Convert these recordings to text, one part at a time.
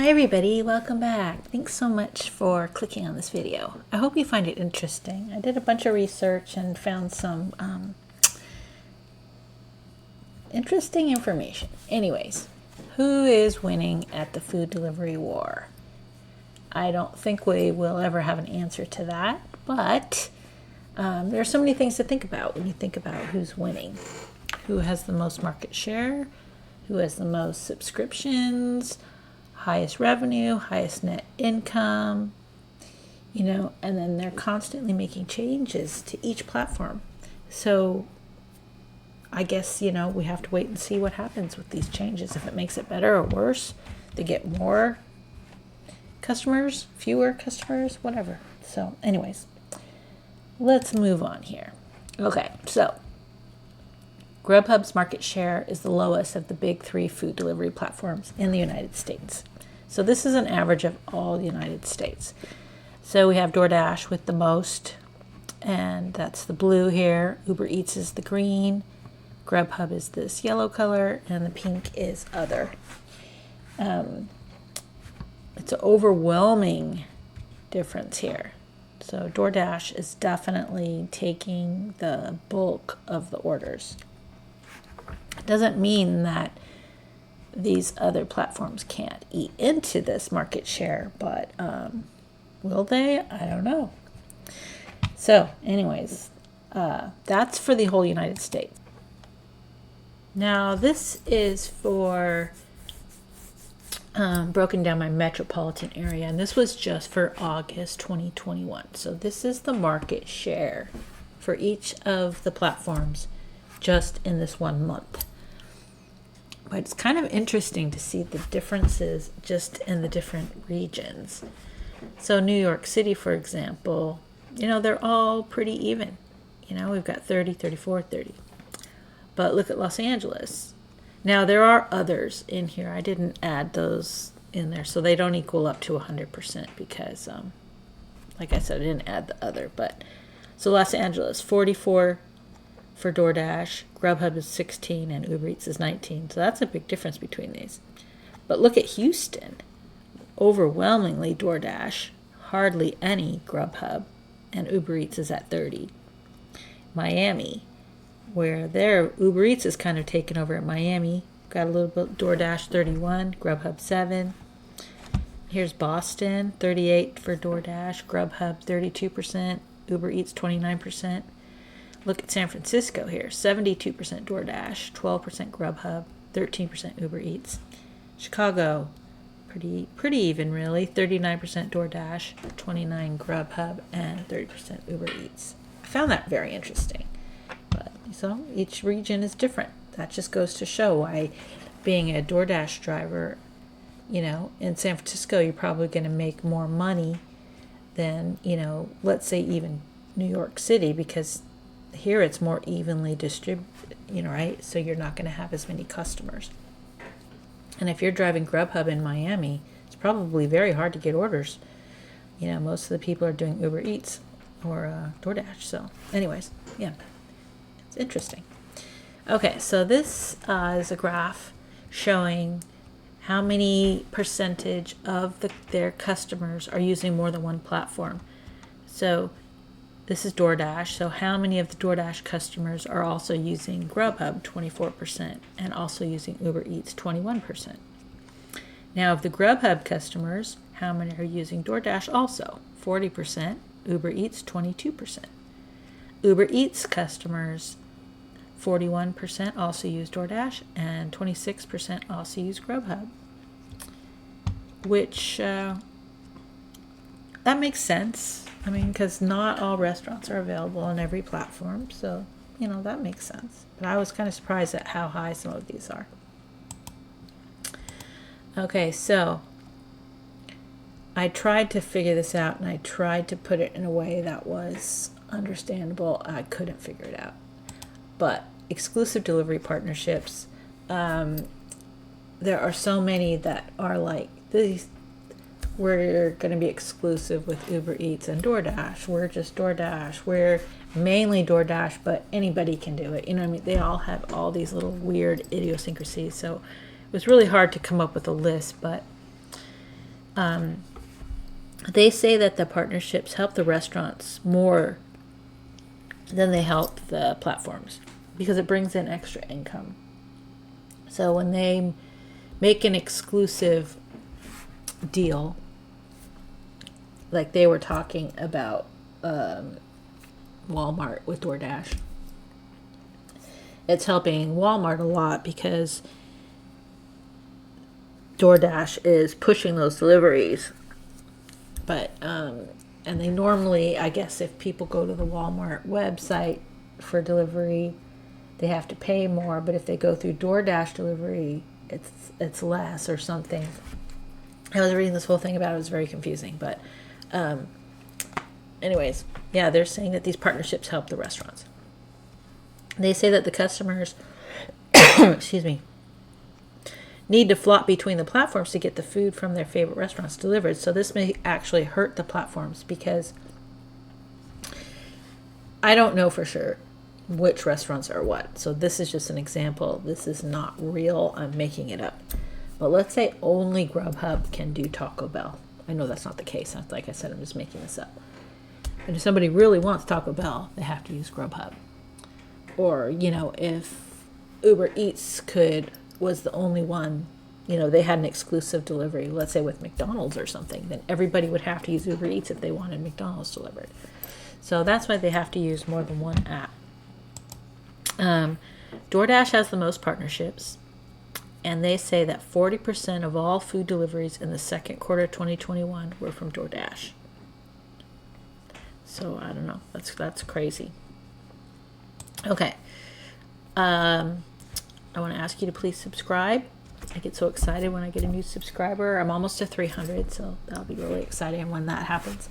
Hi everybody, welcome back. Thanks so much for clicking on this video. I hope you find it interesting. I did a bunch of research and found some interesting information. Anyways, who is winning at the food delivery war? I don't think we will ever have an answer to that, but there are so many things to think about when you think about who's winning. Who has the most market share? Who has the most subscriptions? Highest revenue, highest net income, and then they're constantly making changes to each platform. So I guess, we have to wait and see what happens with these changes. If it makes it better or worse, they get more customers, fewer customers, whatever. So anyways, let's move on here. Okay, so Grubhub's market share is the lowest of the big three food delivery platforms in the United States. So this is an average of all the United States. So we have Doordash with the most, and that's the blue here. Uber Eats is the green. Grubhub is this yellow color, and the pink is other. It's an overwhelming difference here. So Doordash is definitely taking the bulk of the orders. It doesn't mean that these other platforms can't eat into this market share, but will they? I don't know. So anyways, that's for the whole United States. Now this is for broken down my metropolitan area, and this was just for August 2021. So this is the market share for each of the platforms just in this 1 month. But it's kind of interesting to see the differences just in the different regions. So New York City, for example, they're all pretty even. We've got 30, 34, 30. But look at Los Angeles. Now, there are others in here. I didn't add those in there, so they don't equal up to 100% because, like I said, I didn't add the other. But so Los Angeles, 44 for Doordash, Grubhub is 16, and Uber Eats is 19. So that's a big difference between these. But look at Houston. Overwhelmingly Doordash, hardly any Grubhub, and Uber Eats is at 30. Miami, where their Uber Eats is kind of taken over at Miami. Got a little bit Doordash 31, Grubhub 7. Here's Boston, 38 for Doordash, Grubhub 32%, Uber Eats 29%. Look at San Francisco here, 72% Doordash, 12% Grubhub, 13% Uber Eats. Chicago, pretty even really, 39% Doordash, 29% Grubhub, and 30% Uber Eats. I found that very interesting. But so each region is different. That just goes to show why being a Doordash driver, in San Francisco, you're probably going to make more money than, let's say even New York City, because here it's more evenly distributed, right? So you're not going to have as many customers. And if you're driving Grubhub in Miami, it's probably very hard to get orders. Most of the people are doing Uber Eats or DoorDash. So anyways, yeah, it's interesting. Okay, so this is a graph showing how many percentage of their customers are using more than one platform. So this is Doordash. So how many of the Doordash customers are also using Grubhub? 24%, and also using Uber Eats? 21%. Now, of the Grubhub customers, how many are using Doordash? Also 40%. Uber Eats 22%. Uber Eats customers, 41% also use Doordash, and 26% also use Grubhub. Which that makes sense. Because not all restaurants are available on every platform. So, that makes sense. But I was kind of surprised at how high some of these are. Okay, so I tried to figure this out, and I tried to put it in a way that was understandable. I couldn't figure it out. But exclusive delivery partnerships, there are so many that are like these. We're going to be exclusive with Uber Eats and Doordash. We're just Doordash. We're mainly Doordash, but anybody can do it. They all have all these little weird idiosyncrasies. So it was really hard to come up with a list, but They say that the partnerships help the restaurants more than they help the platforms because it brings in extra income. So when they make an exclusive deal, like they were talking about Walmart with DoorDash, it's helping Walmart a lot because DoorDash is pushing those deliveries. But, and they normally, I guess if people go to the Walmart website for delivery, they have to pay more. But if they go through DoorDash delivery, it's less or something. I was reading this whole thing about it. It was very confusing. But anyways, yeah, they're saying that these partnerships help the restaurants. They say that the customers, excuse me, need to flop between the platforms to get the food from their favorite restaurants delivered. So this may actually hurt the platforms because I don't know for sure which restaurants are what. So this is just an example. This is not real. I'm making it up. But let's say only Grubhub can do Taco Bell. I know that's not the case. Like I said, I'm just making this up. But if somebody really wants Taco Bell, they have to use Grubhub. Or, if Uber Eats was the only one, they had an exclusive delivery, let's say with McDonald's or something, then everybody would have to use Uber Eats if they wanted McDonald's delivered. So that's why they have to use more than one app. DoorDash has the most partnerships, and they say that 40% of all food deliveries in the second quarter of 2021 were from DoorDash. So I don't know. That's crazy. Okay. I want to ask you to please subscribe. I get so excited when I get a new subscriber. I'm almost to 300, so that'll be really exciting when that happens.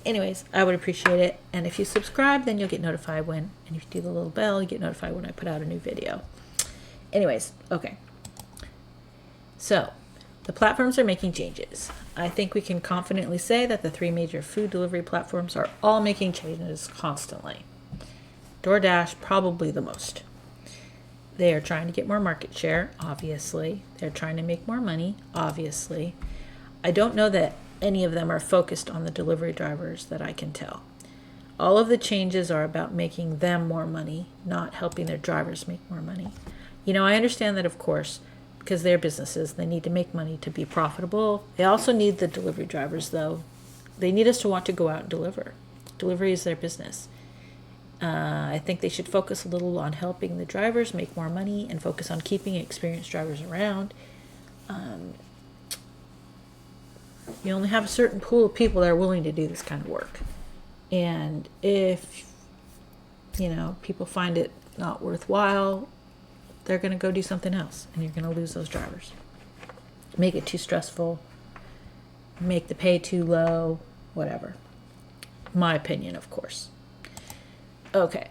Anyways, I would appreciate it. And if you subscribe, then you'll get notified and if you do the little bell, you get notified when I put out a new video. Anyways, okay. So, the platforms are making changes. I think we can confidently say that the 3 major food delivery platforms are all making changes constantly. DoorDash probably the most. They are trying to get more market share, obviously. They're trying to make more money, obviously. I don't know that any of them are focused on the delivery drivers that I can tell. All of the changes are about making them more money, not helping their drivers make more money. I understand that, of course, because they're businesses, they need to make money to be profitable. They also need the delivery drivers, though. They need us to want to go out and deliver. Delivery is their business. I think they should focus a little on helping the drivers make more money and focus on keeping experienced drivers around. You only have a certain pool of people that are willing to do this kind of work. And if, people find it not worthwhile, they're going to go do something else. And you're going to lose those drivers. Make it too stressful. Make the pay too low. Whatever. My opinion, of course. Okay,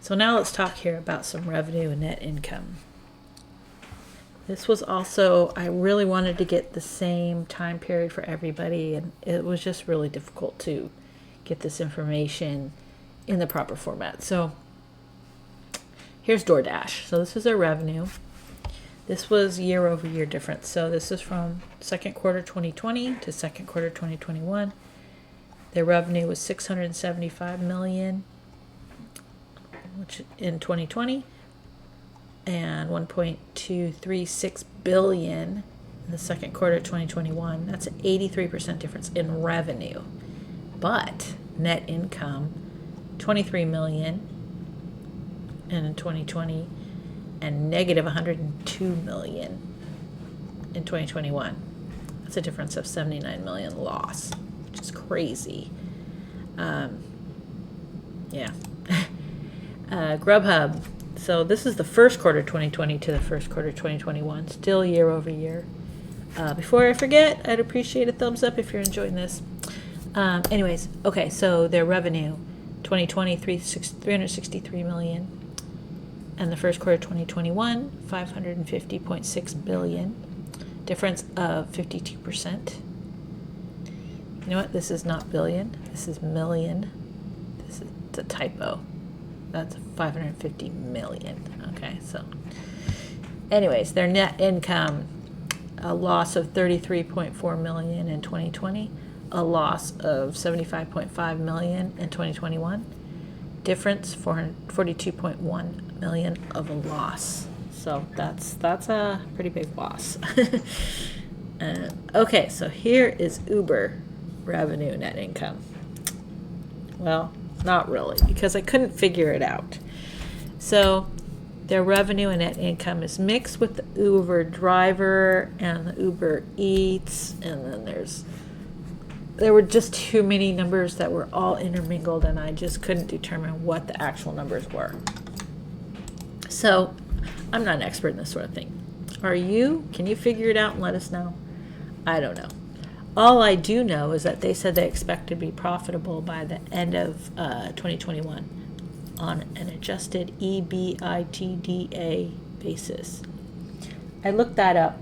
so now let's talk here about some revenue and net income. This was also, I really wanted to get the same time period for everybody, and it was just really difficult to get this information in the proper format. So here's DoorDash. So this is their revenue. This was year over year difference. So this is from second quarter 2020 to second quarter 2021. Their revenue was $675 million. Which in 2020, and 1.236 billion in the second quarter of 2021. That's an 83% difference in revenue. But net income, 23 million in 2020 and negative 102 million in 2021. That's a difference of 79 million loss, which is crazy. Yeah. Grubhub. So this is the first quarter 2020 to the first quarter 2021. Still year over year. Before I forget, I'd appreciate a thumbs up if you're enjoying this. Anyways, okay, so their revenue, 2020, 363 million. And the first quarter 2021, 550.6 billion. Difference of 52%. You know what? This is not billion. This is million. This is a typo. That's 550 million. Okay, so anyways, their net income a loss of 33.4 million in 2020, a loss of 75.5 million in 2021. Difference 42.1 million of a loss. So that's a pretty big loss. Okay, so here is Uber revenue net income. Well, not really, because I couldn't figure it out. So their revenue and net income is mixed with the Uber driver and the Uber Eats, and then there were just too many numbers that were all intermingled, and I just couldn't determine what the actual numbers were. So I'm not an expert in this sort of thing. Are you? Can you figure it out and let us know? I don't know. All I do know is that they said they expect to be profitable by the end of 2021 on an adjusted EBITDA basis. I looked that up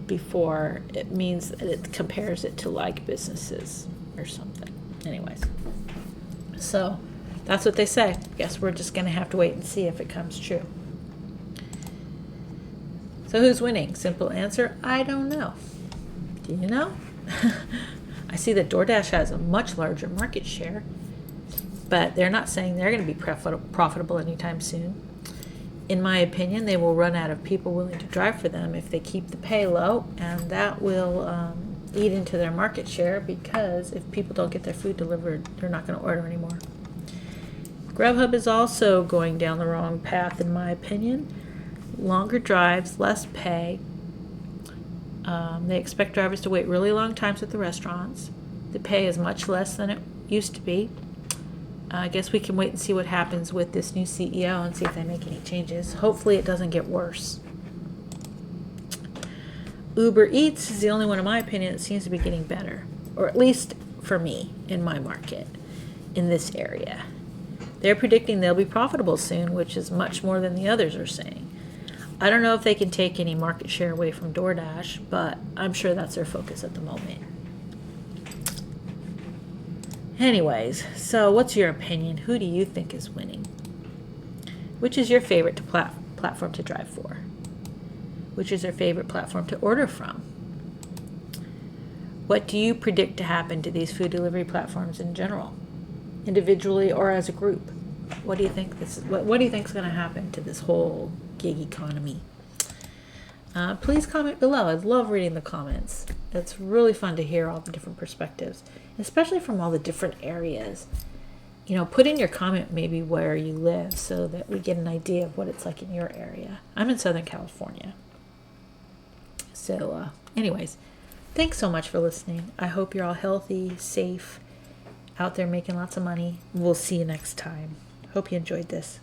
before. It means that it compares it to like businesses or something. Anyways, so that's what they say. Guess we're just going to have to wait and see if it comes true. So who's winning? Simple answer, I don't know. Do you know? I see that Doordash has a much larger market share, but they're not saying they're going to be profitable anytime soon. In my opinion, they will run out of people willing to drive for them if they keep the pay low, and that will eat into their market share, because if people don't get their food delivered, they're not going to order anymore. Grubhub is also going down the wrong path, in my opinion. Longer drives, less pay. They expect drivers to wait really long times at the restaurants. The pay is much less than it used to be. I guess we can wait and see what happens with this new CEO and see if they make any changes. Hopefully it doesn't get worse. Uber Eats is the only one, in my opinion, that seems to be getting better, or at least for me in my market in this area. They're predicting they'll be profitable soon, which is much more than the others are saying. I don't know if they can take any market share away from Doordash, but I'm sure that's their focus at the moment. Anyways, so what's your opinion? Who do you think is winning? Which is your favorite platform to drive for? Which is your favorite platform to order from? What do you predict to happen to these food delivery platforms in general, individually or as a group? What do you think what do you think is going to happen to this whole gig economy? Please comment below. I love reading the comments. It's really fun to hear all the different perspectives, especially from all the different areas. Put in your comment maybe where you live so that we get an idea of what it's like in your area. I'm in Southern California. So anyways, thanks so much for listening. I hope you're all healthy, safe, out there making lots of money. We'll see you next time. Hope you enjoyed this.